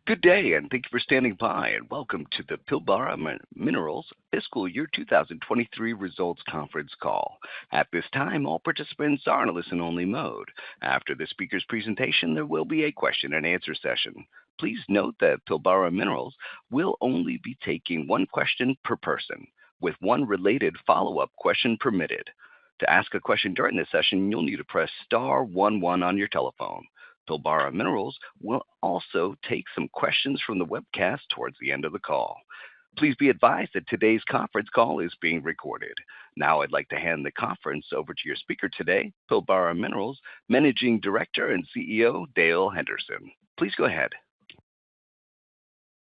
Good day, and thank you for standing by, and welcome to the Pilbara Minerals Fiscal Year 2023 Results Conference Call. At this time, all participants are in a listen-only mode. After the speaker's presentation, there will be a question-and-answer session. Please note that Pilbara Minerals will only be taking one question per person, with one related follow-up question permitted. To ask a question during this session, you'll need to press star 11 on your telephone. Pilbara Minerals will also take some questions from the webcast towards the end of the call. Please be advised that today's conference call is being recorded. Now I'd like to hand the conference over to your speaker today, Pilbara Minerals Managing Director and CEO, Dale Henderson. Please go ahead.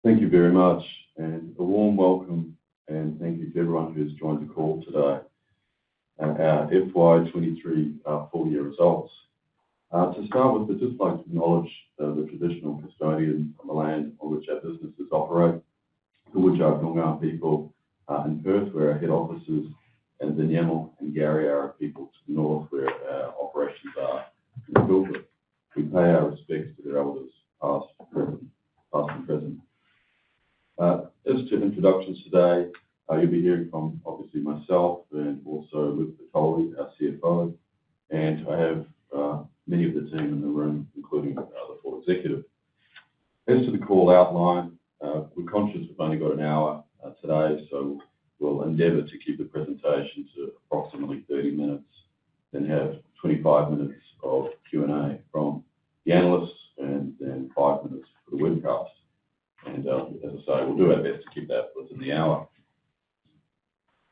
Thank you very much, and a warm welcome, and thank you to everyone who's joined the call today. Our FY23 full year results. To start with, I'd just like to acknowledge the traditional custodians on the land on which our businesses operate, the Whadjuk people in Perth, where our head office is, and the Nyamal and Garriara people to the north, where our operations are in the Pilbara. We pay our respects to their elders, past and present. As to introductions today, you'll be hearing from obviously myself and also Luke Patoli, our CFO, and I have many of the team in the room, including the full executive. As to the call outline, we're conscious we've only got an hour today, so we'll endeavour to keep the presentation to approximately 30 minutes, then have 25 minutes of Q&A from the analysts, and then 5 minutes for the webcast. And as I say, we'll do our best to keep that within the hour.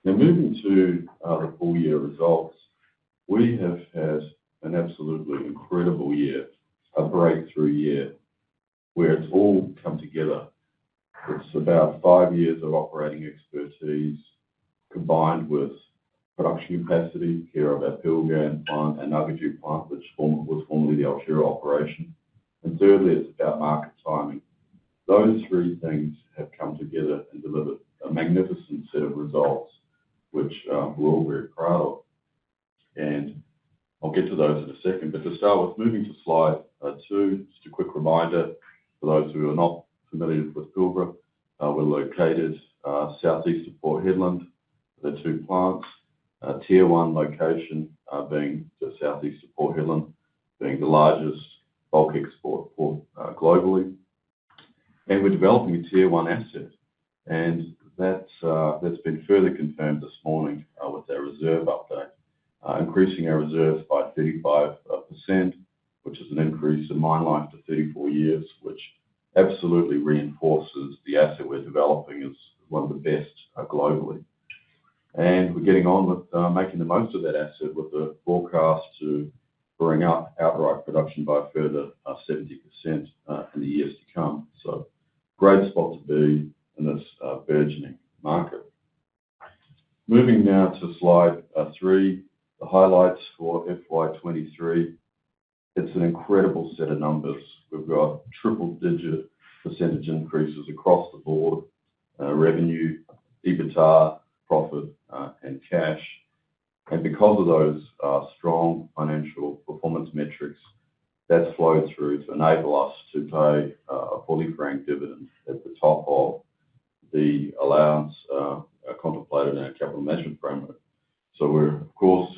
Now, moving to the full year results, we have had an absolutely incredible year, a breakthrough year, where it's all come together. It's about 5 years of operating expertise combined with production capacity, care of our Pilbara plant and Nugget plant, which was formerly the Altura operation. And thirdly, it's about market timing. Those three things have come together and delivered a magnificent set of results, which we're all very proud of. And I'll get to those in a second, but to start with, moving to slide 2, just a quick reminder for those who are not familiar with Pilbara. We're located southeast of Port Hedland, the two plants, Tier 1 location being just southeast of Port Hedland, being the largest bulk export port globally. And we're developing a Tier 1 asset, and that's been further confirmed this morning with our reserve update. Increasing our reserves by 35%, which is an increase in mine life to 34 years, which absolutely reinforces the asset we're developing as one of the best globally. And we're getting on with making the most of that asset with a forecast to bring up outright production by a further 70% in the years to come. So great spot to be in this burgeoning market. Moving now to slide 3. The highlights for FY23, it's an incredible set of numbers. We've got triple-digit percentage increases across the board, revenue, EBITDA, profit, and cash. And because of those strong financial performance metrics, that's flowed through to enable us to pay a fully franked dividend at the top of the allowance contemplated in our capital management framework. So we're, of course,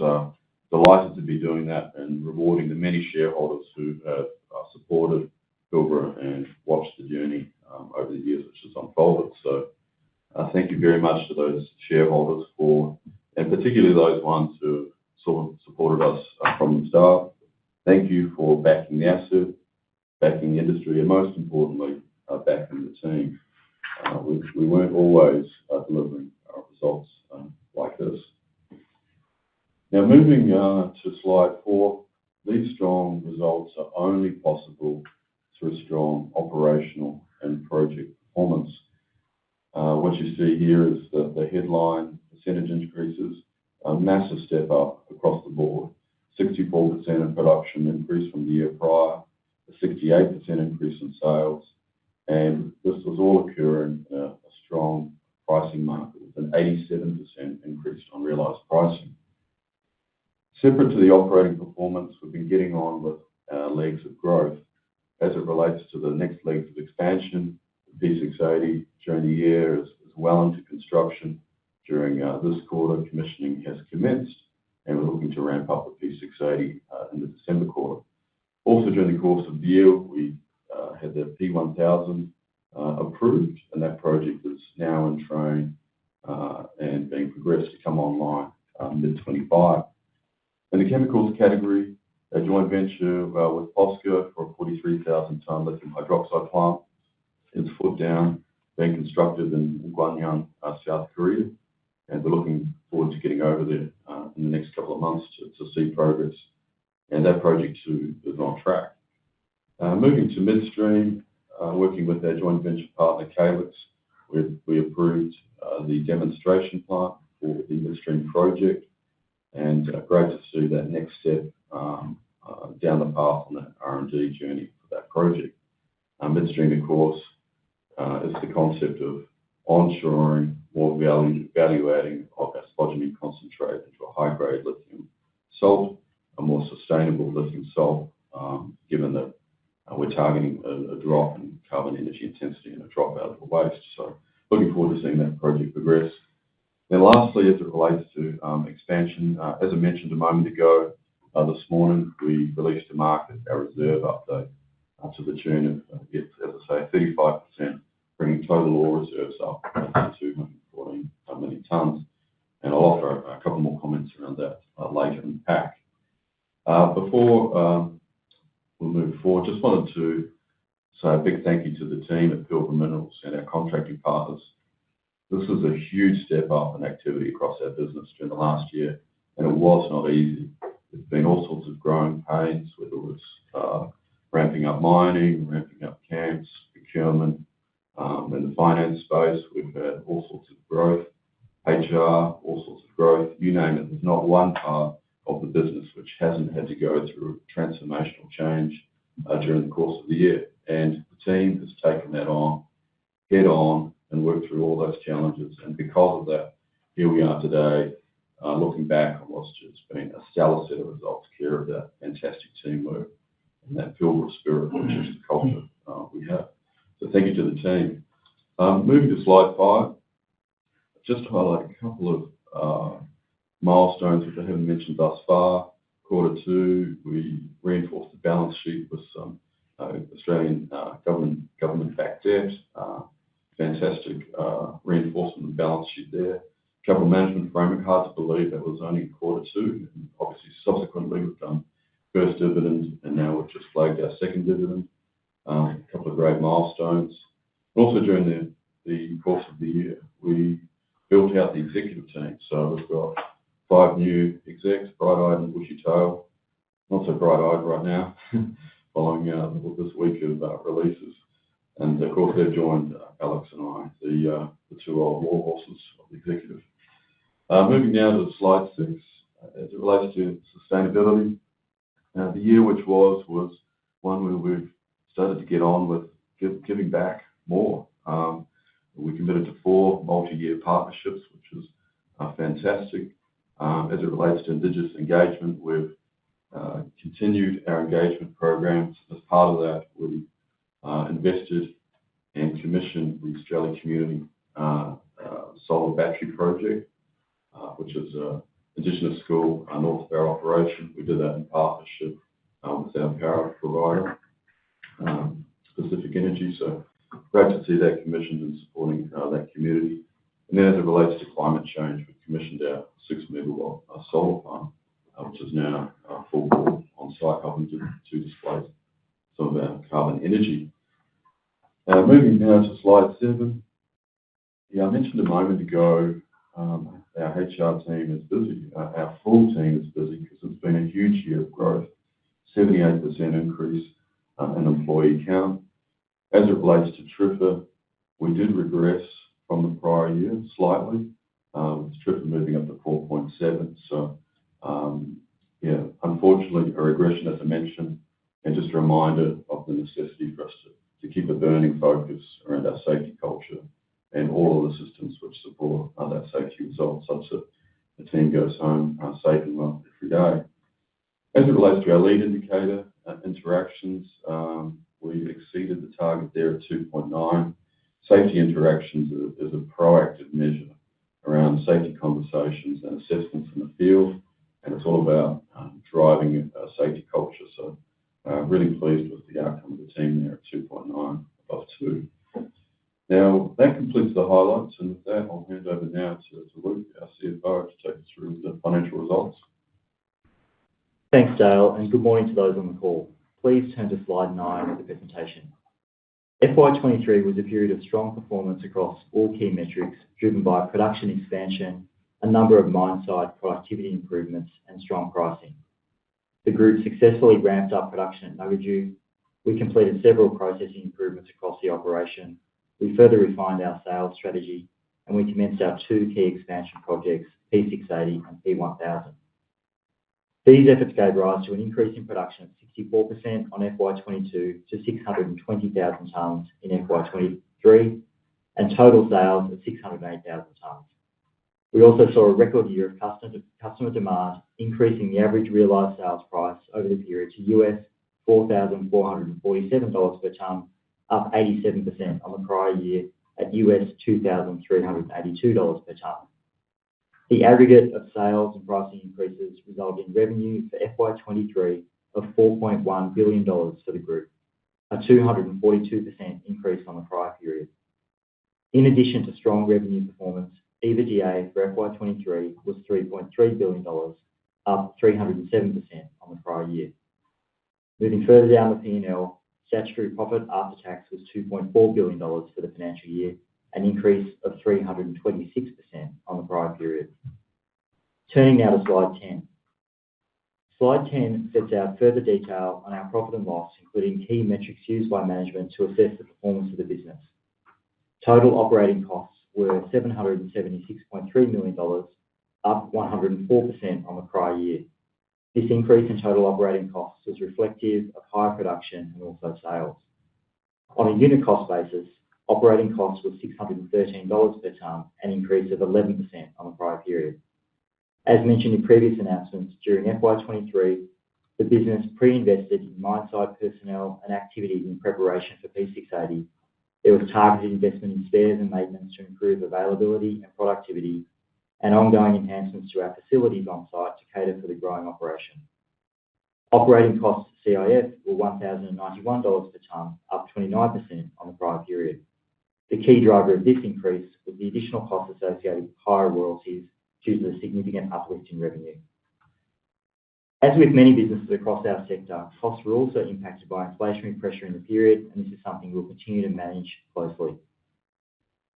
delighted to be doing that and rewarding the many shareholders who have supported Pilbara and watched the journey over the years which has unfolded. So thank you very much to those shareholders and particularly those ones who supported us from the start. Thank you for backing the asset, backing the industry, and most importantly, backing the team. We weren't always delivering our results like this. Now, moving to slide 4, these strong results are only possible through strong operational and project performance. What you see here is the headline percentage increases, a massive step up across the board, 64% in production increase from the year prior, a 68% increase in sales, and this was all occurring in a strong pricing market with an 87% increase on realised pricing. Separate to the operating performance, we've been getting on with legs of growth as it relates to the next legs of expansion mentioned, P680 during the year is well into construction. During this quarter, commissioning has commenced, and we're looking to ramp up the P680 in the December quarter. Also, during the course of the year, we had the P1000 approved, and that project is now in train and being progressed to come online mid-25. In the chemicals category, a joint venture with POSCO for a 43,000-ton lithium hydroxide plant is foot down, being constructed in Gwangyang, South Korea, and we're looking forward to getting over there in the next couple of months to see progress, and that project too is on track. Moving to midstream, working with our joint venture partner Calyx, we approved the demonstration plant for the midstream project, and great to see that next step down the path on that R&D journey for that project. Midstream, of course, is the concept of onshoring more value-adding of our spodumene concentrate into a high-grade lithium salt, a more sustainable lithium salt, given that we're targeting a drop in carbon energy intensity and a drop out of the waste. So looking forward to seeing that project progress. Then lastly, as it relates to expansion, as I mentioned a moment ago, this morning we released to market our reserve update to the tune of, as I say, 35%, bringing total ore reserves up to 214 million tonnes. And I'll offer a couple more comments around that later in the pack. Before we'll move forward, just wanted to say a big thank you to the team at Pilbara Minerals and our contracting partners. This was a huge step up in activity across our business during the last year, and it was not easy. There's been all sorts of growing pains, whether it was ramping up mining, ramping up camps, procurement. In the finance space, we've had all sorts of growth, HR, all sorts of growth, you name it. There's not one part of the business which hasn't had to go through a transformational change during the course of the year. And the team has taken that on, head on, and worked through all those challenges. And because of that, here we are today, looking back on what's just been a stellar set of results, care of that fantastic teamwork and that Pilbara spirit, which is the culture we have. So thank you to the team. Moving to slide 5, just to highlight a couple of milestones which I haven't mentioned thus far. Quarter 2, we reinforced the balance sheet with some Australian government-backed debt. Fantastic reinforcement of the balance sheet there. Capital management framework, hard to believe that was only quarter 2. And obviously, subsequently, we've done first dividend, and now we've just flagged our second dividend. A couple of great milestones. Also, during the course of the year, we built out the executive team. So we've got 5 new execs, bright-eyed and bushy-tailed. Not so bright-eyed right now, following this week of releases. And of course, they've joined Alex and I, the 2 old war horses of the executive. Moving now to slide 6, as it relates to sustainability. The year which was one where we've started to get on with giving back more. We committed to 4 multi-year partnerships, which is fantastic. As it relates to Indigenous engagement, we've continued our engagement programs. As part of that, we invested and commissioned the Australian Community Solar Battery Project, which is an Indigenous school north of our operation. We did that in partnership with our power provider, Pacific Energy. So great to see that commissioned and supporting that community. And then as it relates to climate change, we commissioned our 6-megawatt solar farm, which is now full board on site, helping to displace some of our carbon energy. Moving now to slide 7. Yeah, I mentioned a moment ago our HR team is busy. Our full team is busy because it's been a huge year of growth, 78% increase in employee count. As it relates to TRIFR, we did regress from the prior year slightly, with TRIFR moving up to 4.7. So, yeah, unfortunately, a regression, as I mentioned, and just a reminder of the necessity for us to keep a burning focus around our safety culture and all of the systems which support that safety result, such that the team goes home safe and well every day. As it relates to our lead indicator interactions, we exceeded the target there at 2.9. Safety interactions is a proactive measure around safety conversations and assessments in the field, and it's all about driving a safety culture. So really pleased with the outcome of the team there at 2.9 above 2. Now, that completes the highlights, and with that, I'll hand over now to Luke, our CFO, to take us through the financial results. Thanks, Dale, and good morning to those on the call. Please turn to slide 9 of the presentation. FY23 was a period of strong performance across all key metrics, driven by production expansion, a number of mine site productivity improvements, and strong pricing. The group successfully ramped up production at Nuggaju. We completed several processing improvements across the operation. We further refined our sales strategy, and we commenced our 2 key expansion projects, P680 and P1000. These efforts gave rise to an increase in production of 64% on FY22 to 620,000 tonnes in FY23, and total sales of 608,000 tonnes. We also saw a record year of customer demand, increasing the average realised sales price over the period to $4,447 per tonne, up 87% on the prior year at $2,382 per tonne. The aggregate of sales and pricing increases resulted in revenue for FY23 of $4.1 billion for the group, a 242% increase on the prior period. In addition to strong revenue performance, EBITDA for FY23 was $3.3 billion, up 307% on the prior year. Moving further down the P&L, statutory profit after tax was $2.4 billion for the financial year, an increase of 326% on the prior period. Turning now to slide 10. Slide 10 sets out further detail on our profit and loss, including key metrics used by management to assess the performance of the business. Total operating costs were $776.3 million, up 104% on the prior year. This increase in total operating costs was reflective of higher production and also sales. On a unit cost basis, operating costs were $613 per tonne, an increase of 11% on the prior period. As mentioned in previous announcements, during FY23, the business pre-invested in mine site personnel and activities in preparation for P680. There was targeted investment in spares and maintenance to improve availability and productivity, and ongoing enhancements to our facilities on site to cater for the growing operation. Operating costs CIF were $1,091 per tonne, up 29% on the prior period. The key driver of this increase was the additional costs associated with higher royalties due to the significant uplift in revenue. As with many businesses across our sector, costs were also impacted by inflationary pressure in the period, and this is something we'll continue to manage closely.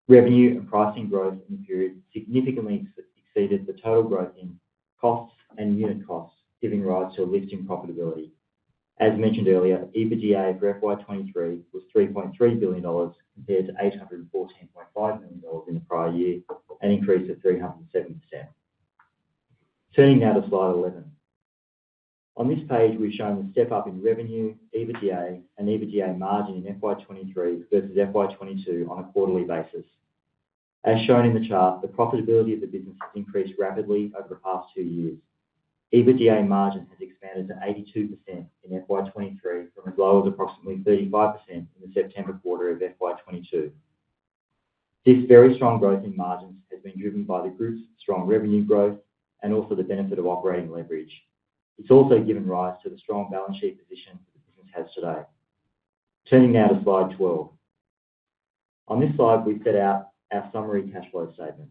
Revenue and pricing growth in the period significantly exceeded the total growth in costs and unit costs, giving rise to a lift in profitability. As mentioned earlier, EBITDA for FY23 was $3.3 billion compared to $814.5 million in the prior year, an increase of 307%. Turning now to slide 11. On this page, we've shown the step up in revenue, EBITDA, and EBITDA margin in FY23 versus FY22 on a quarterly basis. As shown in the chart, the profitability of the business has increased rapidly over the past 2 years. EBITDA margin has expanded to 82% in FY23 from as low as approximately 35% in the September quarter of FY22. This very strong growth in margins has been driven by the group's strong revenue growth and also the benefit of operating leverage. It's also given rise to the strong balance sheet position that the business has today. Turning now to slide 12. On this slide, we set out our summary cash flow statement.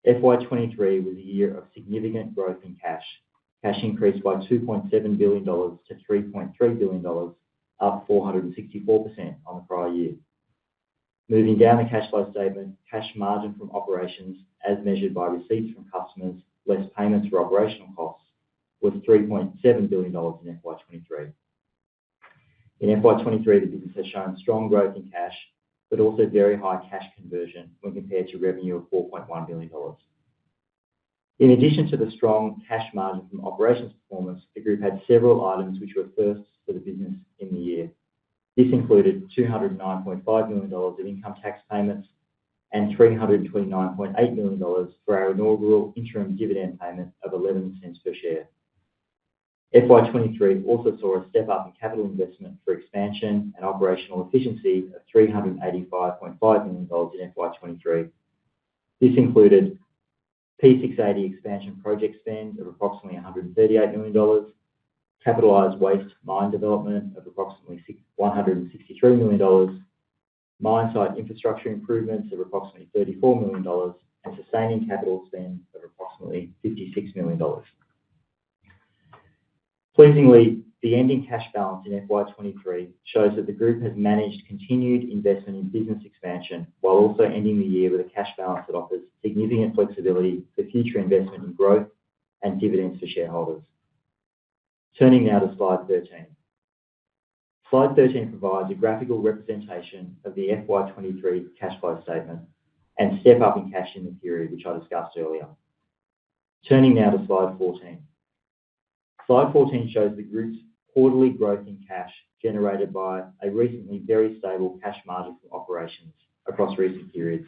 FY23 was a year of significant growth in cash. Cash increased by $2.7 billion to $3.3 billion, up 464% on the prior year. Moving down the cash flow statement, cash margin from operations, as measured by receipts from customers, less payments for operational costs, was $3.7 billion in FY23. In FY23, the business has shown strong growth in cash, but also very high cash conversion when compared to revenue of $4.1 billion. In addition to the strong cash margin from operations performance, the group had several items which were firsts for the business in the year. This included $209.5 million of income tax payments and $329.8 million for our inaugural interim dividend payment of 11 cents per share. FY23 also saw a step up in capital investment for expansion and operational efficiency of $385.5 million in FY23. This included P680 expansion project spend of approximately $138 million, capitalised waste mine development of approximately $163 million, mine site infrastructure improvements of approximately $34 million, and sustaining capital spend of approximately $56 million. Pleasingly, the ending cash balance in FY23 shows that the group has managed continued investment in business expansion while also ending the year with a cash balance that offers significant flexibility for future investment in growth and dividends for shareholders. Turning now to slide 13. Slide 13 provides a graphical representation of the FY23 cash flow statement and step up in cash in the period, which I discussed earlier. Turning now to slide 14. Slide 14 shows the group's quarterly growth in cash generated by a recently very stable cash margin from operations across recent periods,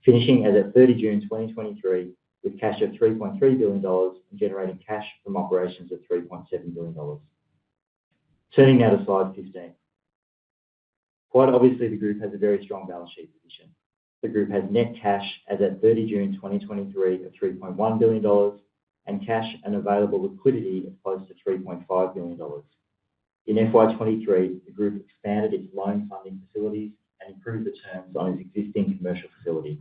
finishing as at 30 June 2023 with cash of $3.3 billion and generating cash from operations of $3.7 billion. Turning now to slide 15. Quite obviously, the group has a very strong balance sheet position. The group has net cash as at 30 June 2023 of $3.1 billion and cash and available liquidity of close to $3.5 billion. In FY23, the group expanded its loan funding facilities and improved the terms on its existing commercial facility.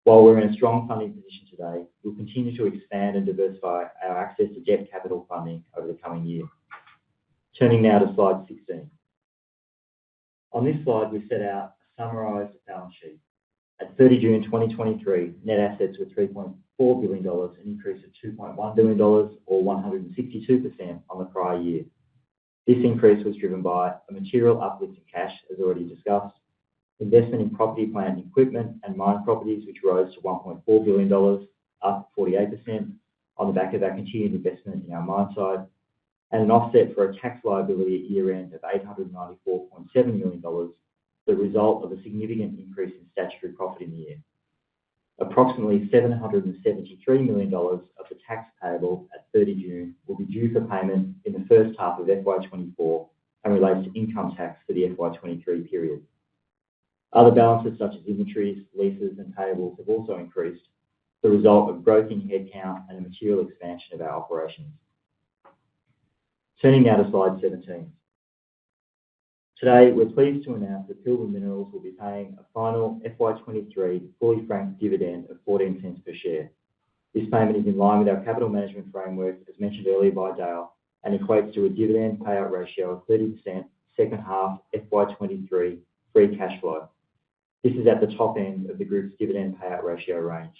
While we're in a strong funding position today, we'll continue to expand and diversify our access to debt capital funding over the coming year. Turning now to slide 16. On this slide, we set out a summarised balance sheet. At 30 June 2023, net assets were $3.4 billion, an increase of $2.1 billion or 162% on the prior year. This increase was driven by a material uplift in cash, as already discussed, investment in property, plant and equipment and mine properties, which rose to $1.4 billion, up 48% on the back of our continued investment in our mine site, and an offset for a tax liability at year-end of $894.7 million, the result of a significant increase in statutory profit in the year. Approximately $773 million of the tax payable at 30 June will be due for payment in the first half of FY24 and relates to income tax for the FY23 period. Other balances such as inventories, leases and payables have also increased, the result of growth in headcount and a material expansion of our operations. Turning now to slide 17. Today, we're pleased to announce that Pilbara Minerals will be paying a final FY23 fully franked dividend of 14 cents per share. This payment is in line with our capital management framework, as mentioned earlier by Dale, and equates to a dividend payout ratio of 30% second half FY23 free cash flow. This is at the top end of the group's dividend payout ratio range.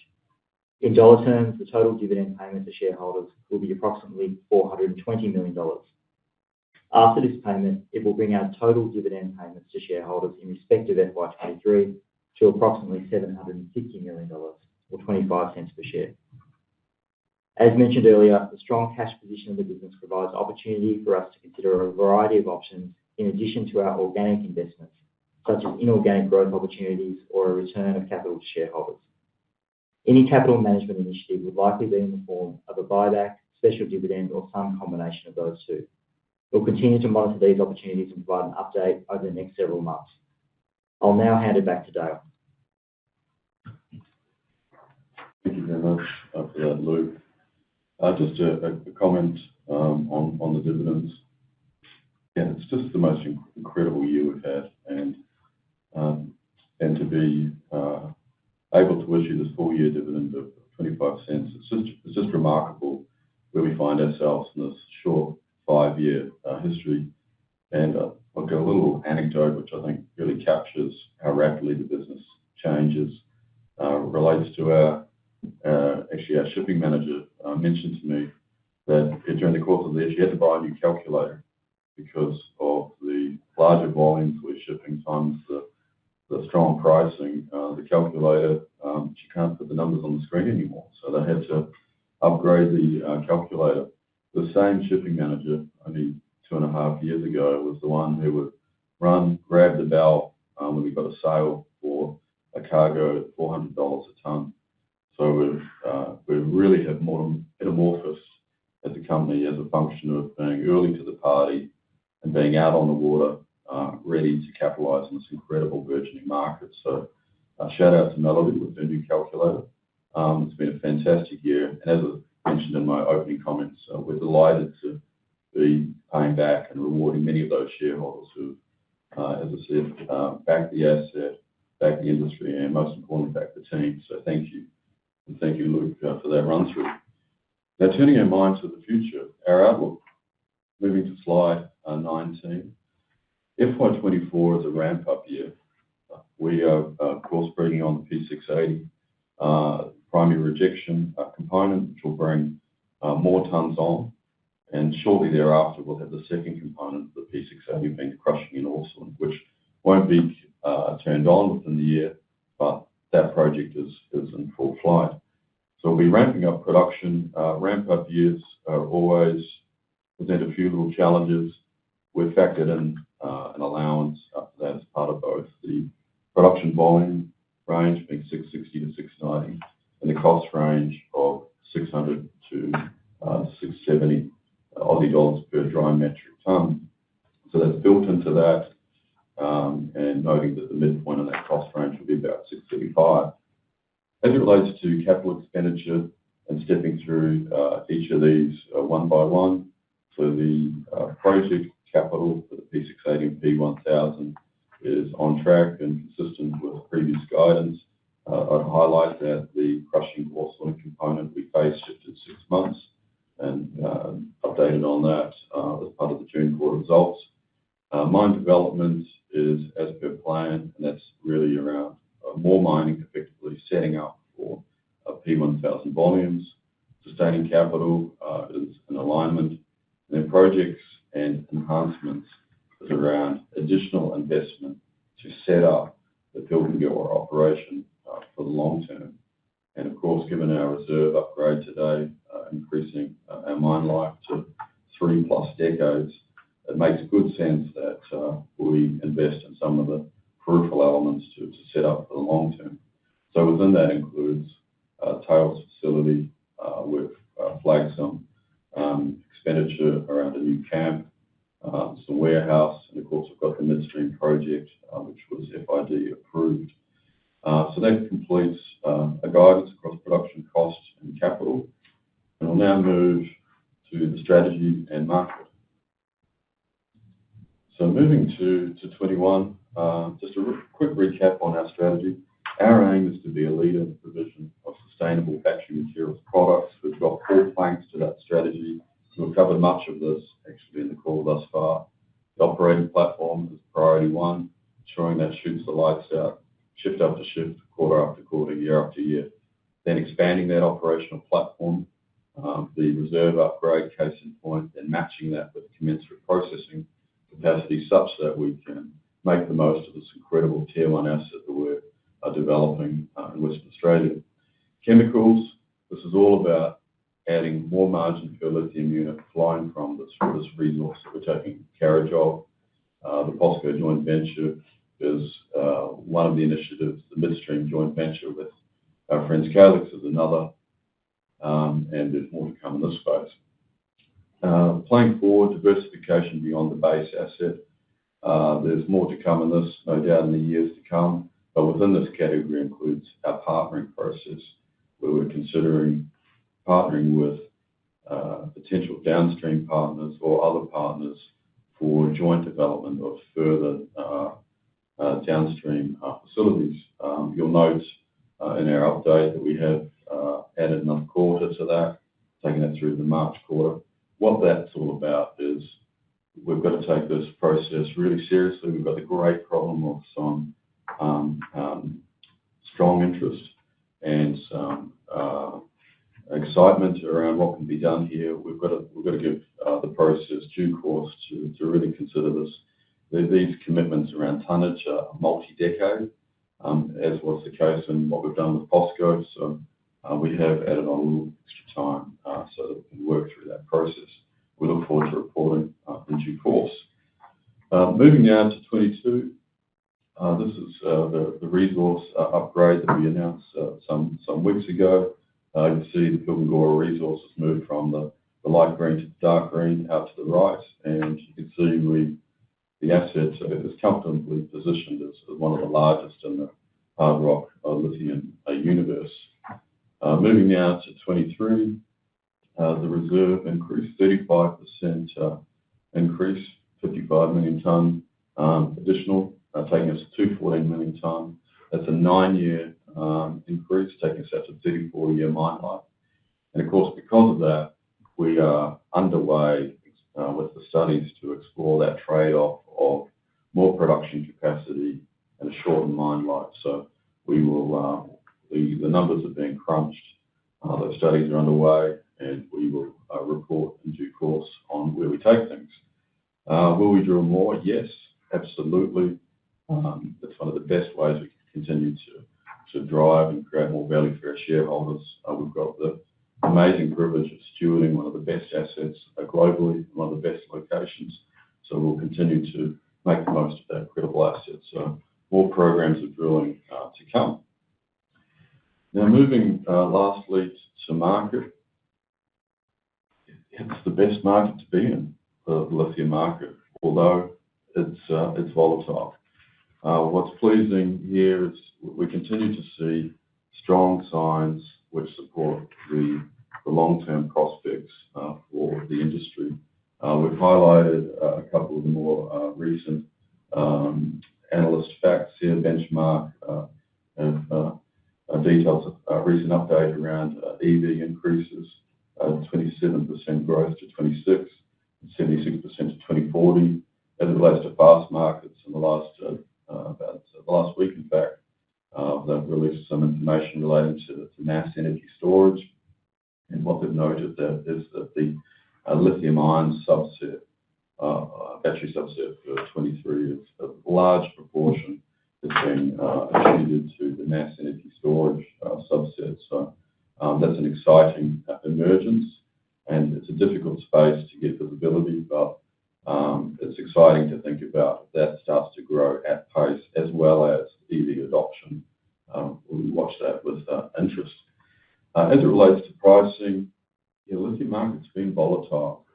In dollar terms, the total dividend payment to shareholders will be approximately $420 million. After this payment, it will bring our total dividend payments to shareholders in respect of FY23 to approximately $750 million, or 25 cents per share. As mentioned earlier, the strong cash position of the business provides opportunity for us to consider a variety of options in addition to our organic investments, such as inorganic growth opportunities or a return of capital to shareholders. Any capital management initiative would likely be in the form of a buyback, special dividend, or some combination of those two. We'll continue to monitor these opportunities and provide an update over the next several months. I'll now hand it back to Dale. Thank you very much for that, Luke. Just a comment on the dividends. Yeah, it's just the most incredible year we've had, and to be able to issue this full year dividend of 25 cents, it's just remarkable where we find ourselves in this short 5-year history. And I've got a little anecdote which I think really captures how rapidly the business changes. Relates to our shipping manager mentioned to me that during the course of the year she had to buy a new calculator because of the larger volumes we're shipping times the strong pricing. The calculator, she can't put the numbers on the screen anymore, so they had to upgrade the calculator. The same shipping manager only 2.5 years ago was the one who would grab the bell when we got a sale for a cargo at $400 a tonne. So we really have metamorphosed as a company as a function of being early to the party and being out on the water, ready to capitalise on this incredible burgeoning market. So shout out to Melody with their new calculator. It's been a fantastic year. And as I mentioned in my opening comments, we're delighted to be paying back and rewarding many of those shareholders who, as I said, back the asset, back the industry, and most importantly, back the team. So thank you. And thank you, Luke, for that run through. Now, turning our mind to the future, our outlook, moving to slide 19. FY24 is a ramp-up year. We are, of course, bringing on the P680 primary rejection component, which will bring more tonnes on. And shortly thereafter, we'll have the second component of the P680 being the crushing in Orson, which won't be turned on within the year, but that project is in full flight. So we'll be ramping up production. Ramp-up years always present a few little challenges. We've factored in an allowance for that as part of both the production volume range being 660 to 690 and the cost range of 600 to 670 Aussie dollars per dry metric tonne. So that's built into that, and noting that the midpoint of that cost range will be about 635. As it relates to capital expenditure and stepping through each of these one by one, so the project capital for the P680 and P1000 is on track and consistent with previous guidance. I'd highlight that the crushing Orson component we phase shifted 6 months and updated on that as part of the June quarter results. Mine development is as per plan, and that's really around more mining, effectively setting up for P1000 volumes. Sustaining capital is in alignment, and then projects and enhancements is around additional investment to set up the Pilbara operation for the long term. And of course, given our reserve upgrade today, increasing our mine life to 3+ decades, it makes good sense that we invest in some of the peripheral elements to set up for the long term. So within that includes tails facility. We've flagged some expenditure around a new camp, some warehouse, and of course we've got the midstream project, which was FID approved. So that completes a guidance across production costs and capital. And we'll now move to the strategy and market. So moving to 21, just a quick recap on our strategy. Our aim is to be a leader in the provision of sustainable battery materials products. We've got 4 planks to that strategy. We've covered much of this actually in the call thus far. The operating platform is priority 1, ensuring that shoots the lights out, shift after shift, quarter after quarter, year after year. Then expanding that operational platform, the reserve upgrade case in point, and matching that with commensurate processing capacity such that we can make the most of this incredible tier 1 asset that we're developing in Western Australia. Chemicals, this is all about adding more margin per lithium unit flowing from this resource that we're taking carriage of. The POSCO joint venture is one of the initiatives. The midstream joint venture with our friends Calix is another, and there's more to come in this space. Plank 4, diversification beyond the base asset. There's more to come in this, no doubt, in the years to come. But within this category includes our partnering process, where we're considering partnering with potential downstream partners or other partners for joint development of further downstream facilities. You'll note in our update that we have added another quarter to that, taking that through the March quarter. What that's all about is we've got to take this process really seriously. We've got the great problem of some strong interest and some excitement around what can be done here. We've got to give the process due course to really consider this. These commitments around tonnage are multi-decade, as was the case in what we've done with POSCO. So we have added on a little extra time so that we can work through that process. We look forward to reporting in due course. Moving now to 22. This is the resource upgrade that we announced some weeks ago. You can see the Pilbara resource has moved from the the light green to the dark green out to the right, and you can see the asset is comfortably positioned as one of the largest in the hard rock lithium universe. Moving now to 23, the reserve increased 35% increase, 55 million tonne additional, taking us to 214 million tonne. That's a 9-year increase, taking us out to 34-year mine life. And of course, because of that, we are underway with the studies to explore that trade-off of more production capacity and a shortened mine life. So we will, the numbers are being crunched, those studies are underway, and we will report in due course on where we take things. Will we drill more? Yes, absolutely. That's one of the best ways we can continue to drive and create more value for our shareholders. We've got the amazing privilege of stewarding one of the best assets globally, one of the best locations. So we'll continue to make the most of that critical asset. So more programs of drilling to come. Now moving lastly to market. It's the best market to be in, the lithium market, although it's volatile. What's pleasing here is we continue to see strong signs which support the long-term prospects for the industry. We've highlighted a couple of the more recent analyst facts here. Benchmark details a recent update around EV increases, 27% growth to 26, 76% to 2040. As it relates to fast markets in the last week, in fact, they've released some information relating to mass energy storage. And what they've noted that is that the lithium-ion subset, battery subset for 23 is a large proportion is being attributed to the mass energy storage subset. So that's an exciting emergence, and it's a difficult space to get visibility, but it's exciting to think about if that starts to grow at pace as well as EV adoption. We watch that with interest. As it relates to pricing, the lithium market's been volatile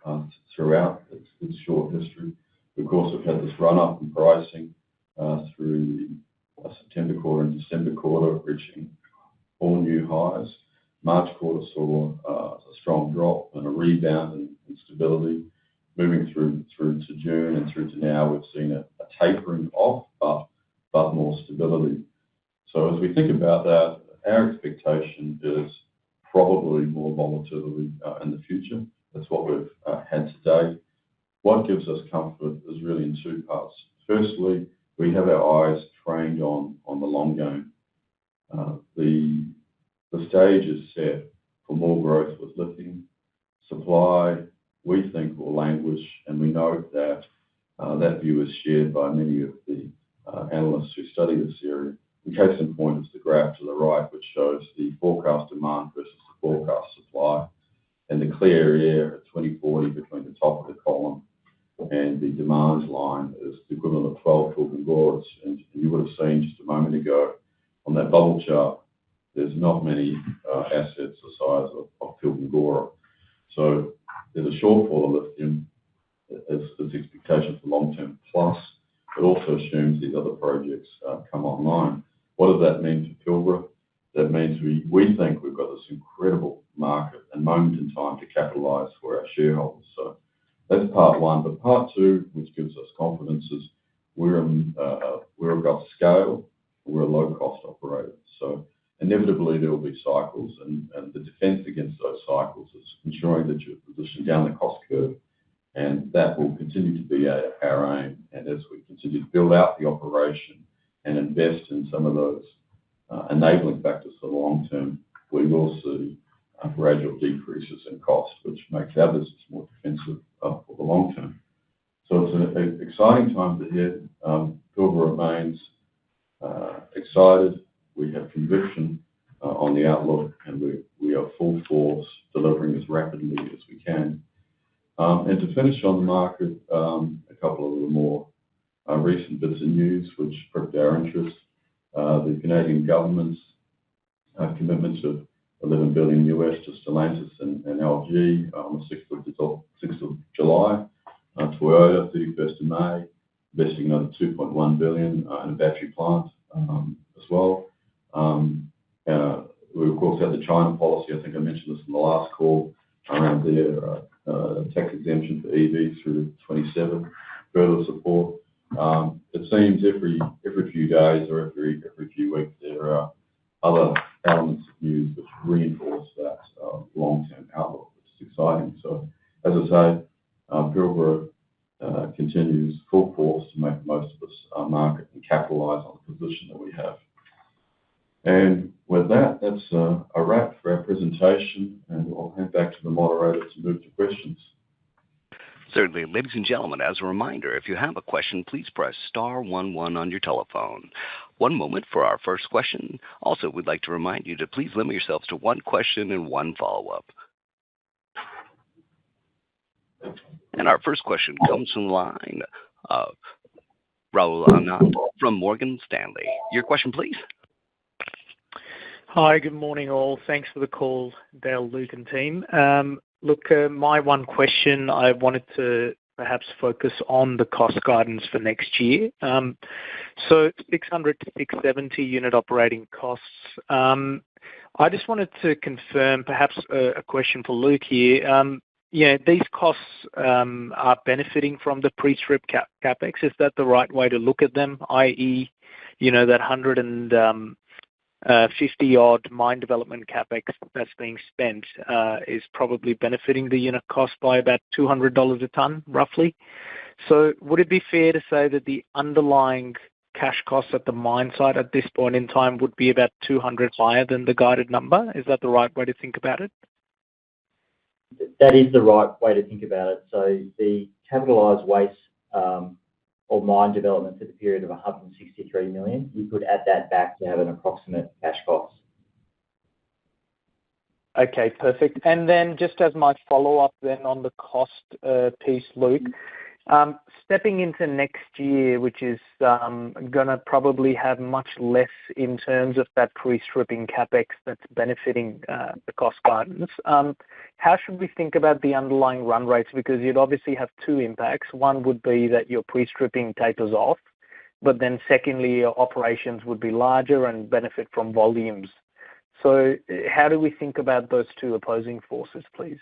throughout its short history. Of course, we've had this run-up in pricing through the September quarter and December quarter, reaching all new highs. March quarter saw a strong drop and a rebound in stability. Moving through to June and through to now, we've seen a tapering off, but more stability. So as we think about that, our expectation is probably more volatility in the future. That's what we've had today. What gives us comfort is really in two parts. Firstly, we have our eyes trained on the long game. The stage is set for more growth with lithium. Supply, we think, will languish, and we know that that view is shared by many of the analysts who study this area. The case in point is the graph to the right, which shows the forecast demand versus the forecast supply, and the clear area at 2040 between the top of the column and the demand line is the equivalent of 12 Pilbaras. And you would have seen just a moment ago on that bubble chart, there's not many assets the size of Pilbara. So there's a shortfall of lithium as expectation for long-term plus. It also assumes these other projects come online. What does that mean for Pilbara? That means we think we've got this incredible market and moment in time to capitalise for our shareholders. So that's part one. But part two, which gives us confidence, is we're got scale, we're a low-cost operator. So inevitably there will be cycles, and the defence against those cycles is ensuring that you're positioned down the cost curve, and that will continue to be our aim. And as we continue to build out the operation and invest in some of those enabling factors for the long term, we will see gradual decreases in cost, which makes our business more defensive for the long term. So it's an exciting time ahead. Pilbara remains excited. We have conviction on the outlook, and we are full force delivering as rapidly as we can. And to finish on the market, a couple of the more recent bits of news which pricked our interest. The Canadian government's commitment of $11 billion to Stellantis and LG on the 6th of July. Toyota, 31st of May, investing another $2.1 billion in a battery plant as well. We, of course, have the China policy. I think I mentioned this in the last call around their tax exemption for EVs through to 27. Further support. It seems every few days or every few weeks there are other elements of news which reinforce that long-term outlook, which is exciting. So, as I say, Pilbara continues full force to make the most of this market and capitalise on the position that we have. And with that, that's a wrap for our presentation, and I'll hand back to the moderator to move to questions. Certainly. Ladies and gentlemen, as a reminder, if you have a question, please press star 11 on your telephone. One moment for our first question. Also, we'd like to remind you to please limit yourselves to one question and one follow-up. And our first question comes from the line of Rahul Anand from Morgan Stanley. Your question, please. Hi, good morning all. Thanks for the call, Dale, Luke and team. My one question, I wanted to perhaps focus on the cost guidance for next year. So 600 to 670 unit operating costs. I just wanted to confirm perhaps a question for Luke here. These costs are benefiting from the pre-strip capex. Is that the right way to look at them, i.e., that 150-odd mine development capex that's being spent is probably benefiting the unit cost by about $200 a tonne, roughly? So would it be fair to say that the underlying cash costs at the mine site at this point in time would be about $200 higher than the guided number? Is that the right way to think about it? That is the right way to think about it. So the capitalised waste or mine development for the period of $163 million, you could add that back to have an approximate cash cost. Okay, perfect. And then just as my follow-up then on the cost piece, Luke, stepping into next year, which is going to probably have much less in terms of that pre-stripping capex that's benefiting the cost guidance, how should we think about the underlying run rates? Because you'd obviously have two impacts. One would be that your pre-stripping tapers off, but then secondly, your operations would be larger and benefit from volumes. So how do we think about those two opposing forces, please?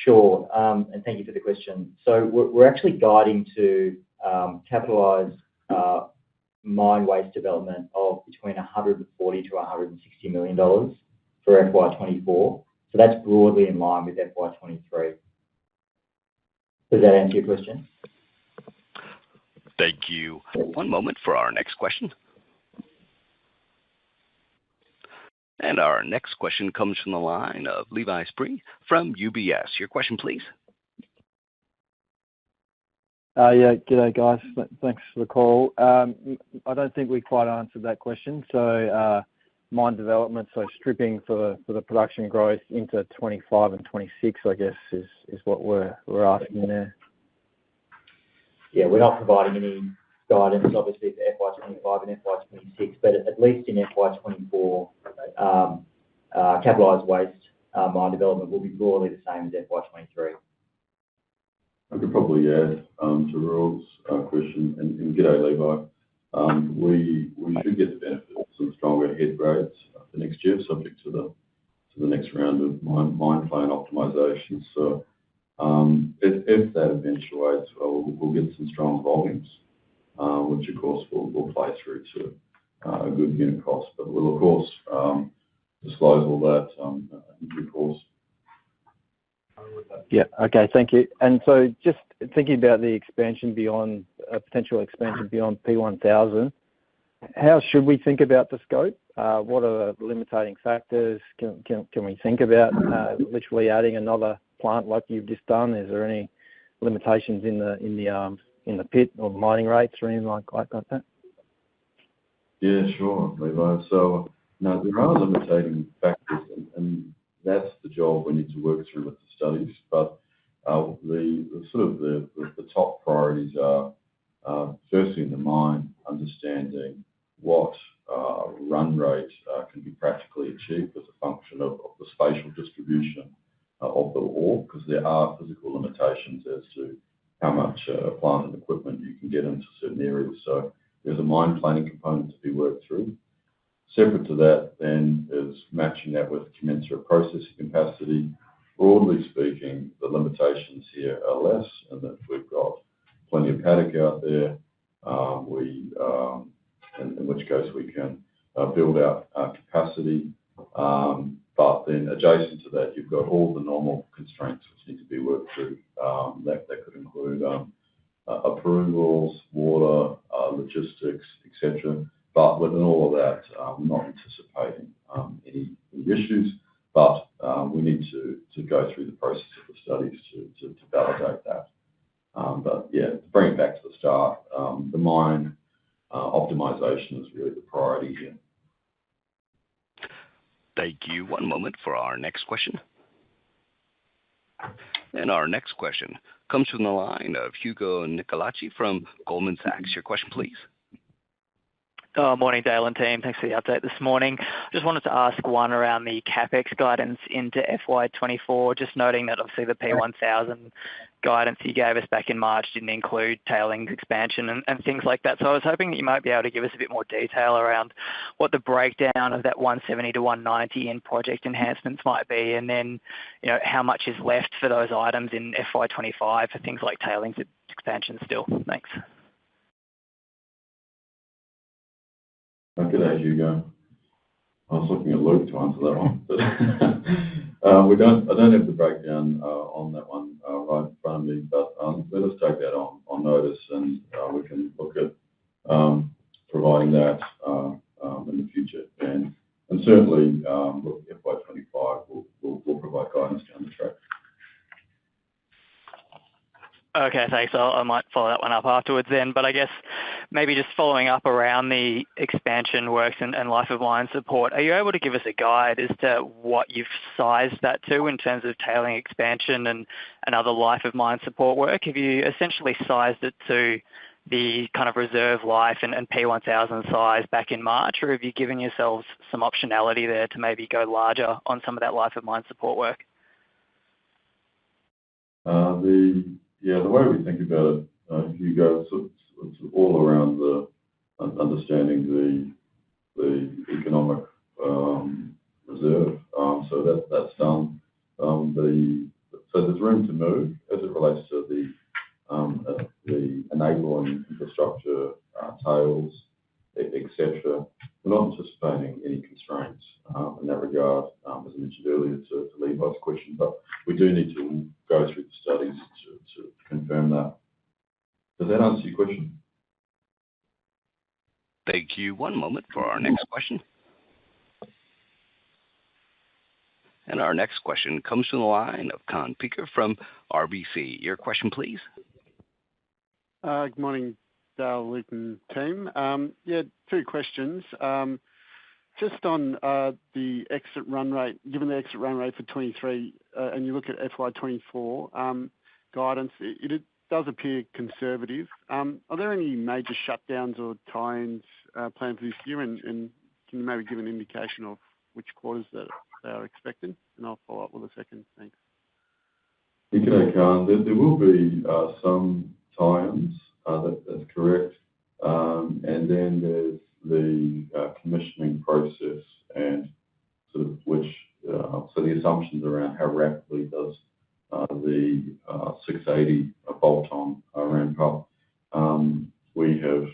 Sure, and thank you for the question. So we're actually guiding to capitalised mine waste development of between $140 to $160 million for FY24. So that's broadly in line with FY23. Does that answer your question? Thank you. One moment for our next question. And our next question comes from the line of Levi Spry from UBS. Your question, please. G'day, guys. Thanks for the call. I don't think we quite answered that question. So mine development, so stripping for the production growth into 25 and 26, I guess, is what we're asking there. Yeah, we're not providing any guidance, obviously, for FY25 and FY26, but at least in FY24, capitalised waste mine development will be broadly the same as FY23. I could probably add to Rahul's question, and g'day, Levi. We should get the benefit of some stronger head grades for next year, subject to the next round of mine plan optimisation. So if that eventuates, we'll get some strong volumes, which of course will play through to a good unit cost. But we'll of course disclose all that in due course. Yeah. Okay. Thank you. And so, just thinking about the expansion beyond potential expansion beyond P1000, how should we think about the scope? What are the limiting factors? Can we think about literally adding another plant like you've just done? Is there any limitations in the pit or mining rates or anything like that? Yeah, sure, Levi. So no, there are limiting factors, and that's the job we need to work through with the studies. But the top priorities are firstly in the mine, understanding what run rate can be practically achieved with there are physical limitations as to how much plant and equipment you can get into certain areas. So there's a mine planning component to be worked through. Separate to that then is matching that with commensurate processing capacity. Broadly speaking, the limitations here are less, and that we've got plenty of paddock out there. In which case we can build out capacity. But then adjacent to that, you've got all the normal constraints which need to be worked through. That could include approvals, water, logistics, etc. But within all of that, I'm not anticipating any issues. But we need to go through the process of the studies to validate that. But yeah, to bring it back to the start, the mine optimization is really the priority here. Thank you. One moment for our next question. And our next question comes from the line of Hugo Nicolaci from Goldman Sachs. Your question, please. Morning, Dale and team. Thanks for the update this morning. Just wanted to ask one around the CapEx guidance into FY24, just noting that obviously the P1000 guidance you gave us back in March didn't include tailings expansion and things like that. So I was hoping that you might be able to give us a bit more detail around what the breakdown of that 170 to 190 in project enhancements might be, and then, you know, how much is left for those items in FY25 for things like tailings expansion still. Thanks. G'day, Hugo. I was looking at Luke to answer that one, but I don't have the breakdown on that one right in front of me. But let us take that on notice, and we can look at providing that in the future. And certainly, look, FY25 will provide guidance down the track. Okay, thanks. I might follow that one up afterwards then. But I guess maybe just following up around the expansion works and life of mine support, are you able to give us a guide as to what you've sized that to in terms of tailing expansion and other life of mine support work? Have you essentially sized it to the kind of reserve life and P1000 size back in March, or have you given yourselves some optionality there to maybe go larger on some of that life of mine support work? The way we think about it, Hugo, it's all around the understanding the economic reserve. So that's done. So there's room to move as it relates to the enabling infrastructure, tails, etc. We're not anticipating any constraints in that regard, as I mentioned earlier to Levi's question, but we do need to go through the studies to confirm that. Does that answer your question? Thank you. One moment for our next question. And our next question comes from the line of Kaan Peker from RBC. Your question, please. Good morning, Dale, Luke, and team. Two questions. Just on the exit run rate, given the exit run rate for 23, and you look at FY24 guidance, it does appear conservative. Are there any major shutdowns or tie-ins planned for this year? And can you maybe give an indication of which quarters that they are expected? And I'll follow up with a second. Thanks. G'day, Kaan. There will be some tie-ins, that's correct. And then there's the commissioning process and sort of so the assumptions around how rapidly does the 680 bolt-on ramp up. We have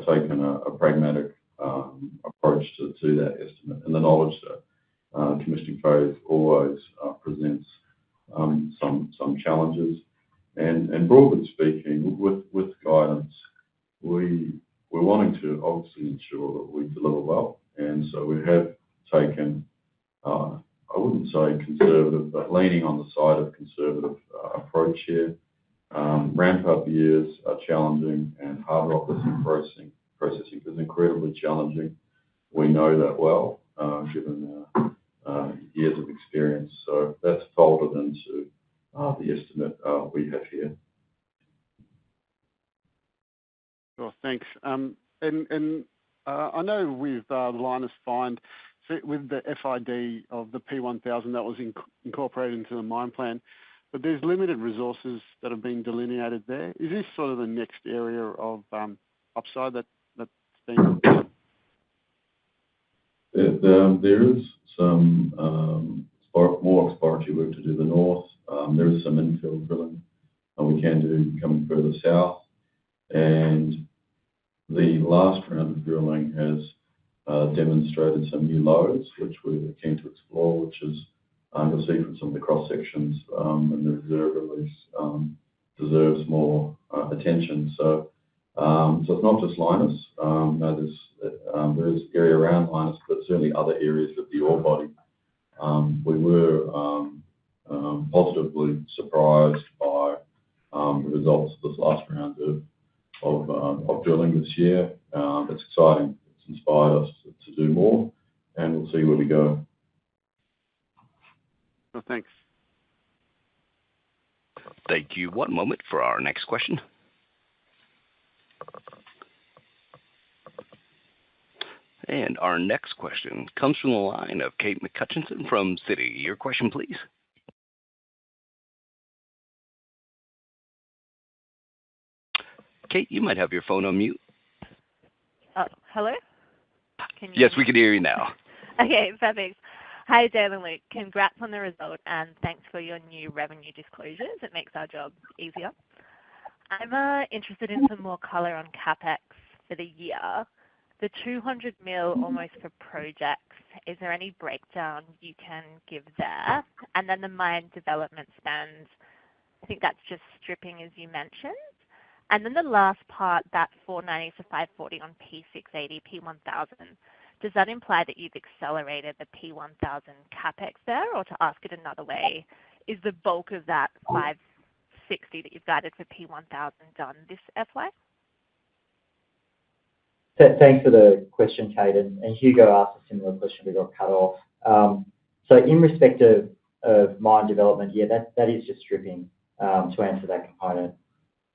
taken a pragmatic approach to that estimate, and the knowledge that commissioning phase always presents some challenges. And broadly speaking, with guidance, we're wanting to obviously ensure that we deliver well, and so we have taken, I wouldn't say conservative, but leaning on the side of conservative approach here. Ramp-up years are challenging, and hard rock lithium processing is incredibly challenging. We know that well, given years of experience. So that's folded into the estimate we have here. Sure, thanks. And I know with Lynas Find, so with the FID of the P1000 that was incorporated into the mine plan, but there's limited resources that have been delineated there. Is this sort of the next area of upside that's been? There is some more exploratory work to do to the north. There is some infill drilling we can do coming further south. And the last round of drilling has demonstrated some new lodes, which we're keen to explore, which is you'll see from some of the cross sections and the reserve release deserves more attention. So it's not just Linus. No, there is area around Linus, but certainly other areas of the ore body. We were positively surprised by the results of this last round of drilling this year. It's exciting. It's inspired us to do more, and we'll see where we go. Well, thanks. Thank you. One moment for our next question. And our next question comes from the line of Kate McCutcheon from Citi. Your question, please. Kate, you might have your phone on mute. Hello? Yes, we can hear you now. Okay, perfect. Hi, Dale and Luke. Congrats on the result, and thanks for your new revenue disclosures. It makes our job easier. I'm interested in some more color on CapEx for the year. The 200 mil almost for projects, is there any breakdown you can give there? And then the mine development spend, I think that's just stripping, as you mentioned. And then the last part, that 490 to 540 on P680, P1000, does that imply that you've accelerated the P1000 CapEx there? Or to ask it another way, is the bulk of that 560 that you've guided for P1000 done this FY? Thanks for the question, Kate. And Hugo asked a similar question, we got cut off. So in respect of mine development, yeah, that is just stripping to answer that component.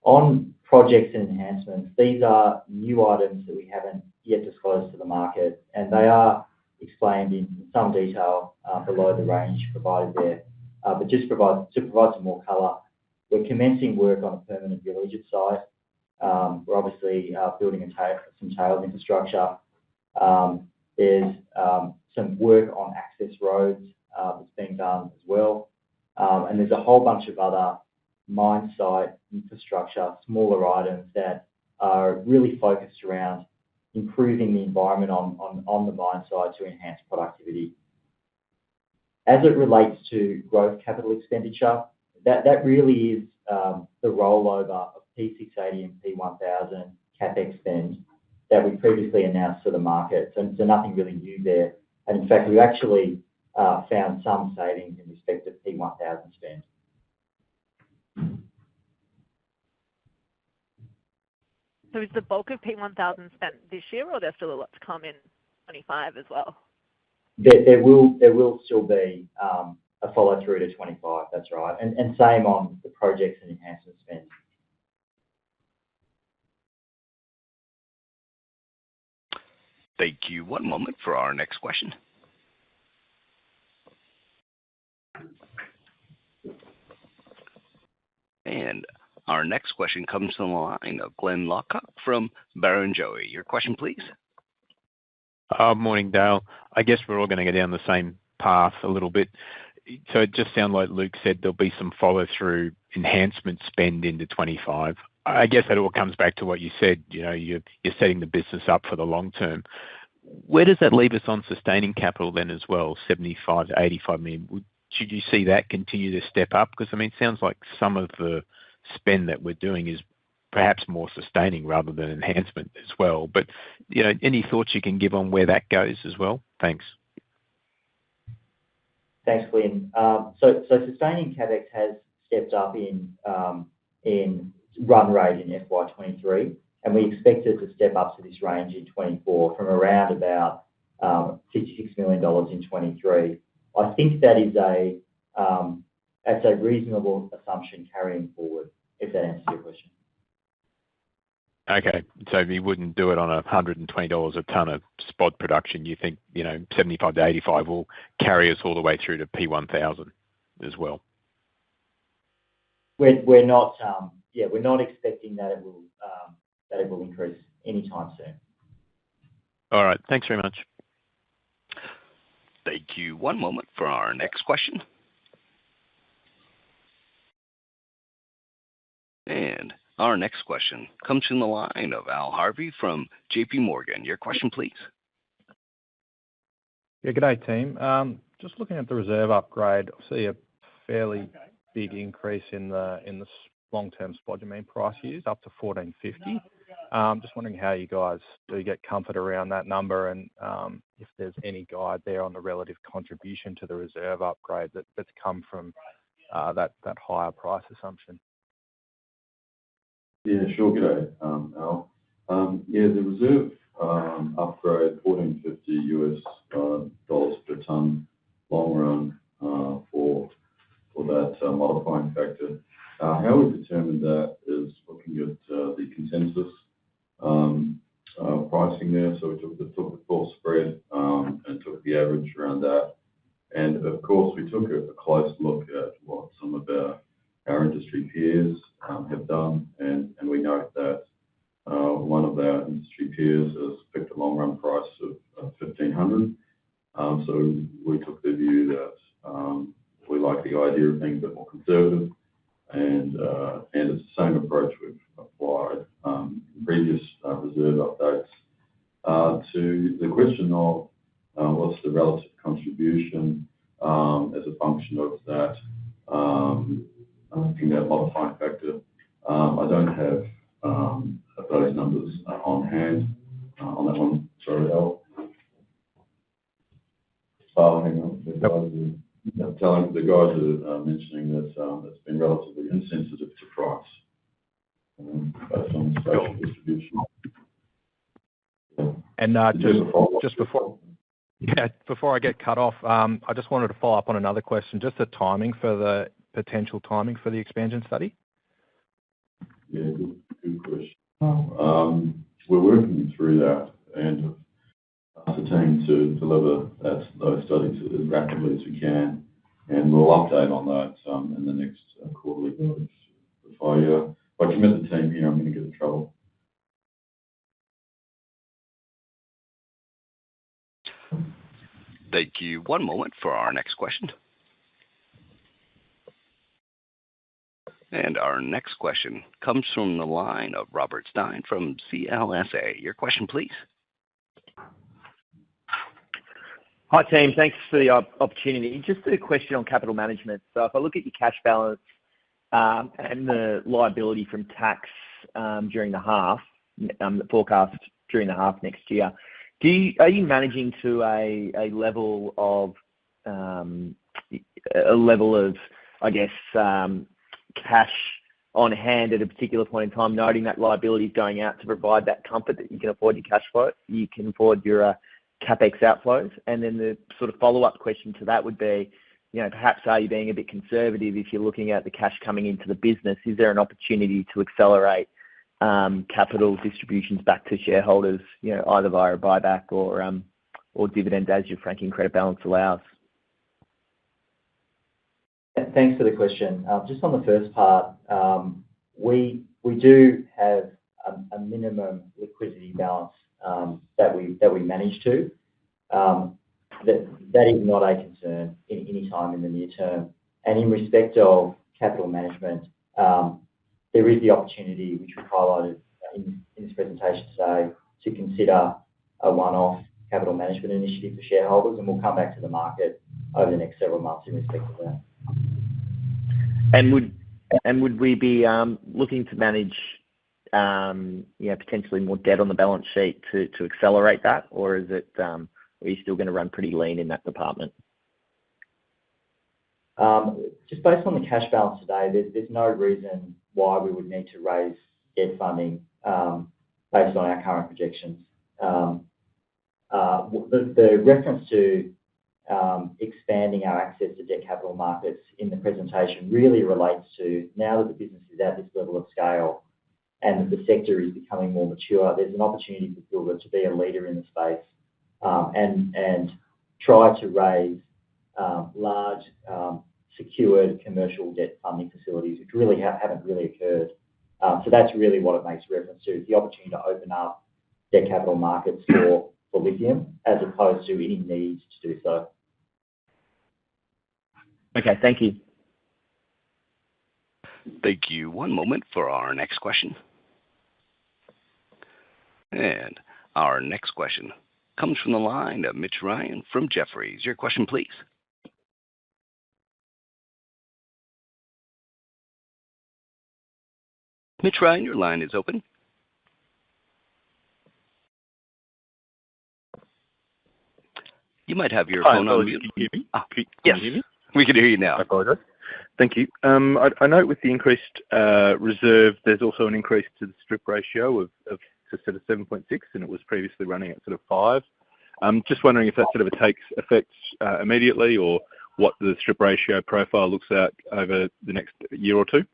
On projects and enhancements, these are new items that we haven't yet disclosed to the market, and they are explained in some detail below the range provided there. But just to provide some more colour, we're commencing work on a permanent village at site. We're obviously building some tails infrastructure. There's some work on access roads that's being done as well. And there's a whole bunch of other mine site infrastructure, smaller items that are really focused around improving the environment on the mine site to enhance productivity. As it relates to growth capital expenditure, that really is the rollover of P680 and P1000 CapEx spend that we previously announced to the market. So nothing really new there. And in fact, we actually found some savings in respect of P1000 spend. So is the bulk of P1000 spent this year, or there's still a lot to come in 25 as well? There will still be a follow through to 25. That's right, and same on the projects and enhancement spend. Thank you. One moment for our next question. And our next question comes from the line of Glenn Lockhart from Barrenjoey. Your question, please. Morning, Dale. I guess we're all going to go down the same path a little bit. So it just sounds like Luke said there'll be some follow-through enhancement spend into 25. I guess that all comes back to what you said, you're setting the business up for the long term. Where does that leave us on sustaining capital then as well, 75 to 85 million? Should you see that continue to step up? Because, it sounds like some of the spend that we're doing is perhaps more sustaining rather than enhancement as well. But, any thoughts you can give on where that goes as well? Thanks. Thanks, Glenn. So sustaining CapEx has stepped up in run rate in FY23, and we expect it to step up to this range in 24 from around about $56 million in 23. I think that is that's a reasonable assumption carrying forward, if that answers your question. Okay, so you wouldn't do it on $120 a tonne of spot production. You think 75 to 85 will carry us all the way through to P1000 as well? We're not expecting that it will increase anytime soon. All right. Thanks very much. Thank you. One moment for our next question. And our next question comes from the line of Al Harvey from JP Morgan. Your question, please. Yeah, good day, team. Just looking at the reserve upgrade, I see a fairly big increase in the long-term spodumene price used, up to $1,450. Just wondering how you guys do get comfort around that number, and if there's any guide there on the relative contribution to the reserve upgrade that's come from that higher price assumption. Yeah, sure. Good day, Al. Yeah, the reserve upgrade, $1,450 per tonne long run for that modifying factor. How we determined that is looking at the consensus pricing there. So we took the full spread and took the average around that. And of course, we took a close look at what some of our industry peers have done, and we note that one of our industry peers has picked a long run price of $1,500. So we took the view that we like the idea of being a bit more conservative, and it's the same approach we've applied in previous reserve updates. To the question of what's the relative contribution as a function of that, in that modifying factor, I don't have those numbers on hand on that one. Sorry, Al. Hang on. The guys are mentioning that it's been relatively insensitive to price based on the spatial distribution. And just before I get cut off, I just wanted to follow up on another question, just the potential timing for the expansion study. Yeah, good question. We're working through that and ascertain to deliver those studies as rapidly as we can, and we'll update on that in the next quarterly. If I commit the team here, I'm going to get in trouble. Thank you. One moment for our next question. And our next question comes from the line of Robert Stein from CLSA. Your question, please. Hi, team. Thanks for the opportunity. Just a question on capital management. So if I look at your cash balance and the liability from tax during the half, the forecast during the half next year, are you managing to a level of, I guess, cash on hand at a particular point in time, noting that liability is going out to provide that comfort that you can afford your cash flow, you can afford your CapEx outflows? And then the sort of follow-up question to that would be, perhaps are you being a bit conservative if you're looking at the cash coming into the business? Is there an opportunity to accelerate capital distributions back to shareholders, either via a buyback or dividend as your franking credit balance allows? Thanks for the question. Just on the first part, we do have a minimum liquidity balance that we manage to. That is not a concern in any time in the near term. And in respect of capital management, there is the opportunity, which we've highlighted in this presentation today, to consider a one-off capital management initiative for shareholders, and we'll come back to the market over the next several months in respect of that. And would we be looking to manage potentially more debt on the balance sheet to accelerate that, or is it are you still going to run pretty lean in that department? Just based on the cash balance today, there's no reason why we would need to raise debt funding based on our current projections. The reference to expanding our access to debt capital markets in the presentation really relates to, now that the business is at this level of scale and the sector is becoming more mature, there's an opportunity for Pilbara to be a leader in the space and try to raise large secured commercial debt funding facilities, which really haven't really occurred. So that's really what it makes reference to, is the opportunity to open up debt capital markets for lithium, as opposed to any need to do so. Okay, thank you. Thank you. One moment for our next question. And our next question comes from the line of Mitch Ryan from Jefferies. Your question, please. Mitch Ryan, your line is open. You might have your phone on mute. Can you hear me? Yes, Can you hear me? we can hear you now. I apologize. Thank you. I note with the increased reserve, there's also an increase to the strip ratio of to sort of 7.6, and it was previously running at sort of 5. Just wondering if that sort of takes effect immediately, or what the strip ratio profile looks at over the next year or two.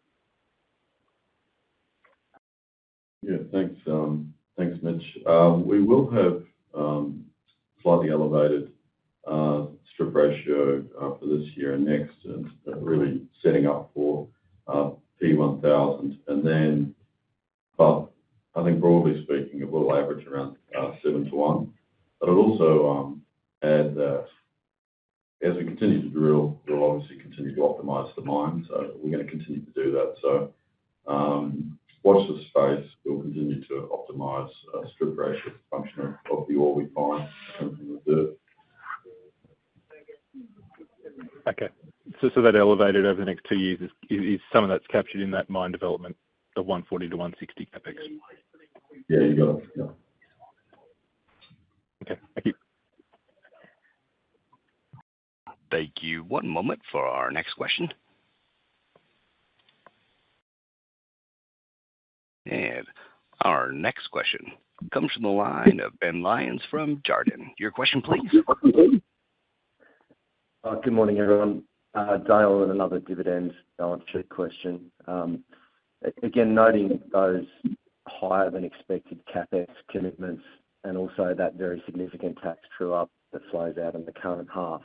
Yeah, thanks, Mitch. We will have slightly elevated strip ratio for this year and next, and really setting up for P1000. And then, but I think broadly speaking, it will average around 7 to 1. But I'd also add that as we continue to drill, we'll obviously continue to optimise the mine. So we're going to continue to do that. So watch the space. We'll continue to optimise strip ratio function of the ore we find from the reserve. Okay. So that elevated over the next 2 years is some of that's captured in that mine development, the 140 to 160 capex. Yeah, you got it. Yeah. Okay, thank you. Thank you. One moment for our next question. And our next question comes from the line of Ben Lyons from Jarden. Your question, please. Good morning, everyone. Dale, and another dividend balance sheet question. Again, noting those higher than expected CapEx commitments and also that very significant tax true-up that flows out in the current half.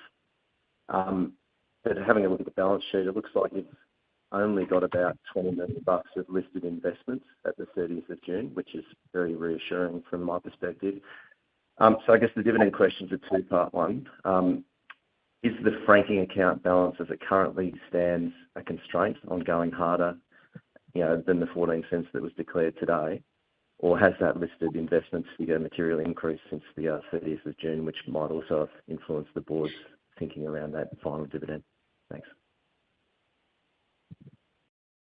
But having a look at the balance sheet, it looks like you've only got about $20 million of listed investments at the 30th of June, which is very reassuring from my perspective. So I guess the dividend question is a two-part one. Is the franking account balance as it currently stands a constraint on going harder, than the 14 cents that was declared today? Or has that listed investments figure materially increased since the 30th of June, which might also have influenced the board's thinking around that final dividend? Thanks.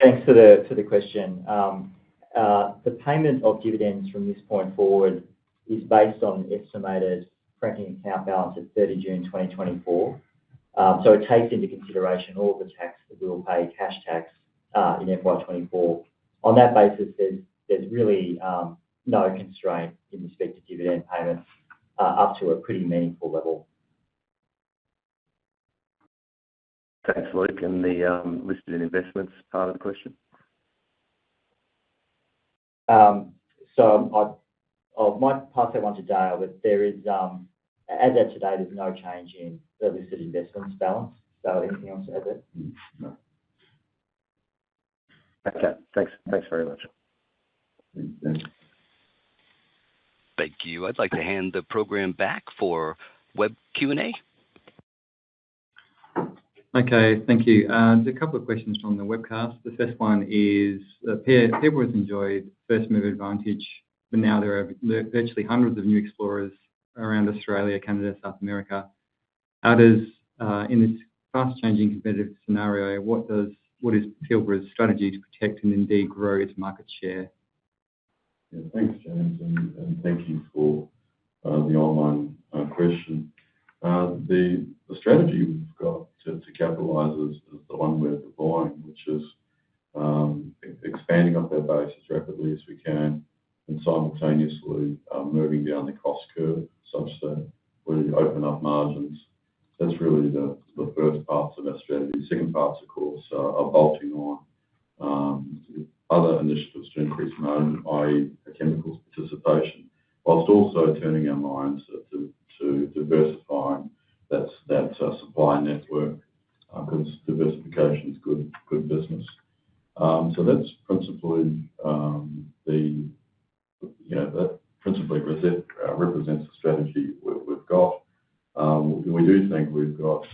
Thanks for the question. The payment of dividends from this point forward is based on estimated franking account balance at 30 June 2024. So it takes into consideration all the tax that we will pay, cash tax, in FY24. On that basis, there's really no constraint in respect to dividend payments up to a pretty meaningful level. Thanks, Luke. And the listed investments part of the question? So I might pass that one to Dale, but there is, as of today, there's no change in the listed investments balance. So anything else to add there? No. Okay, thanks very much. Thank you. I'd like to hand the program back for web Q&A. Okay, thank you. There's a couple of questions from the webcast. The first one is, Pilbara has enjoyed first mover advantage, but now there are virtually hundreds of new explorers around Australia, Canada, South America. How does, in this fast-changing competitive scenario, what is Pilbara's strategy to protect and indeed grow its market share? Yeah, thanks, James, and thank you for the online question. The strategy we've got to capitalise is the one we're deploying, which is expanding up our base as rapidly as we can and simultaneously moving down the cost curve such that we open up margins. That's really the first parts of our strategy. The second parts, of course, are bolting on other initiatives to increase margin, i.e. chemicals participation, whilst also turning our minds to diversifying that supply network, because diversification We do think we've got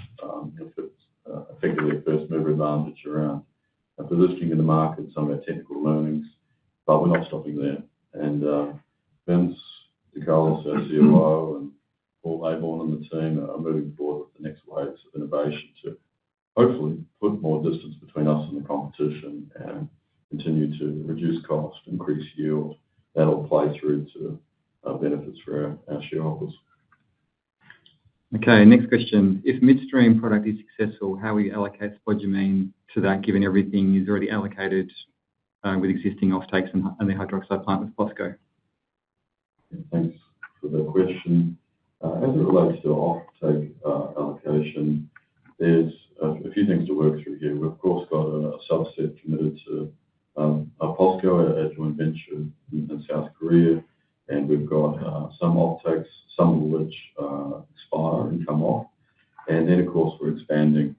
effectively a first mover advantage around positioning in the market, some of our technical learnings, but we're not stopping there. And Vince DeCarlos, our COO, and Paul Aborn and the team are moving forward with the next waves of innovation to hopefully put more distance between us and the competition and continue to reduce cost, increase yield. That'll play through to benefits for our shareholders. Okay, next question. If midstream product is successful, how will you allocate spodumene to that, given everything is already allocated with existing offtakes and the hydroxide plant with POSCO? Thanks for the question. As it relates to offtake allocation, there's a few things to work through here. We've of course got a subset committed to POSCO, a joint venture in South Korea, and we've got some offtakes, some of which expire and come off. And then of course we're expanding.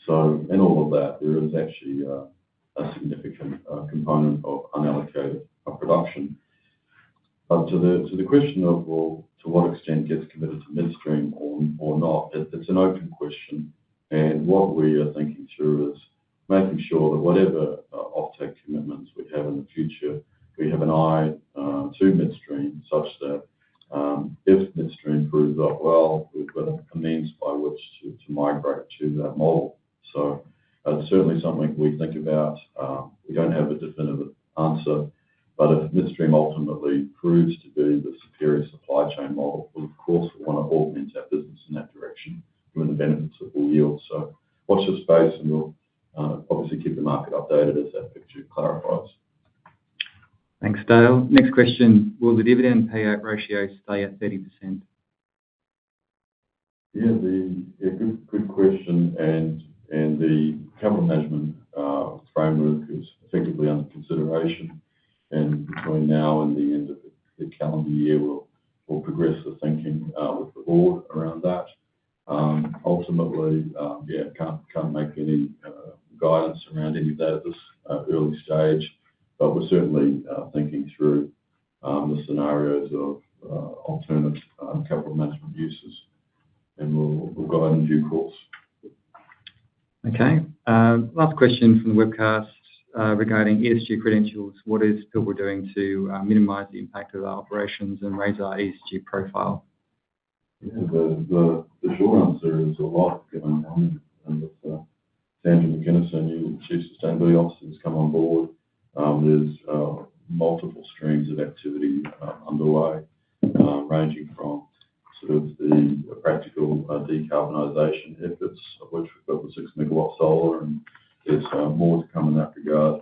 So in all of that, there is actually a significant component of unallocated production. But to the question of, well, to what extent gets committed to midstream or not, it's an open question. And what we are thinking through is making sure that whatever offtake commitments we have in the future, we have an eye to midstream such that if midstream proves up well, we've got a means by which to migrate to that model. So it's certainly something we think about. We don't have a definitive answer, but if midstream ultimately proves to be the superior supply chain model, well, of course we want to augment our business in that direction, given the benefits it will yield. So watch this space, and we'll obviously keep the market updated as that picture clarifies. Thanks, Dale. Next question. Will the dividend payout ratio stay at 30%? Good question. And the capital management framework is effectively under consideration. And between now and the end of the calendar year, we'll progress the thinking with the board around that. Ultimately, can't make any guidance around any of that at this early stage, but we're certainly thinking through the scenarios of alternate capital management uses, and we'll guide in due course. Okay. Last question from the webcast regarding ESG credentials. What is Pilbara doing to minimise the impact of our operations and raise our ESG profile? The short answer is a lot going on, and with Sandra McInnes, our new Chief Sustainability Officer, has come on board. There's multiple streams of activity underway, ranging from sort of the practical decarbonisation efforts, of which we've got the 6 megawatt solar, and there's more to come in that regard.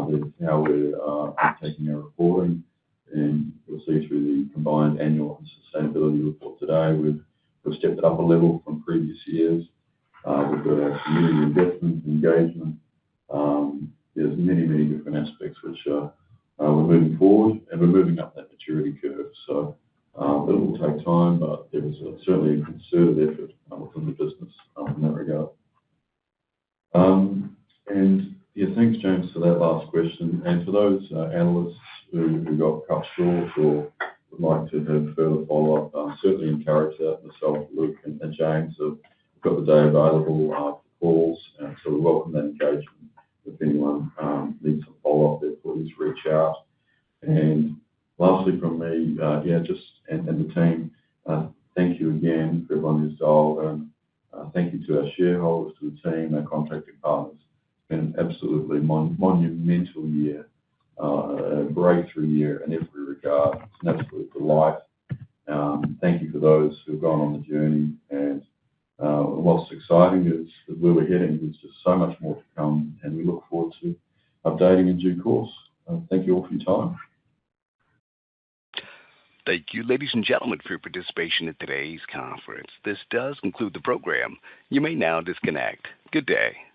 With how we're taking our reporting, and you'll see through the combined annual sustainability report today, we've stepped it up a level from previous years. We've got our community investment engagement. There's many different aspects which we're moving forward, and we're moving up that maturity curve. So it will take time, but there is certainly a concerted effort within the business in that regard. Thanks, James, for that last question. And for those analysts who got cut short or would like to have further follow-up, certainly encourage that. Myself, Luke, and James have got the day available for calls, so we welcome that engagement. If anyone needs some follow-up there, please reach out. And lastly from me, and the team, thank you again for everyone who's dialed in. Thank you to our shareholders, to the team, our contracting partners. It's been an absolutely monumental year, a breakthrough year in every regard. It's an absolute delight. Thank you for those who've gone on the journey. And what's exciting is where we're heading. There's just so much more to come, and we look forward to updating in due course. Thank you all for your time. Thank you, ladies and gentlemen, for your participation in today's conference. This does conclude the program. You may now disconnect. Good day.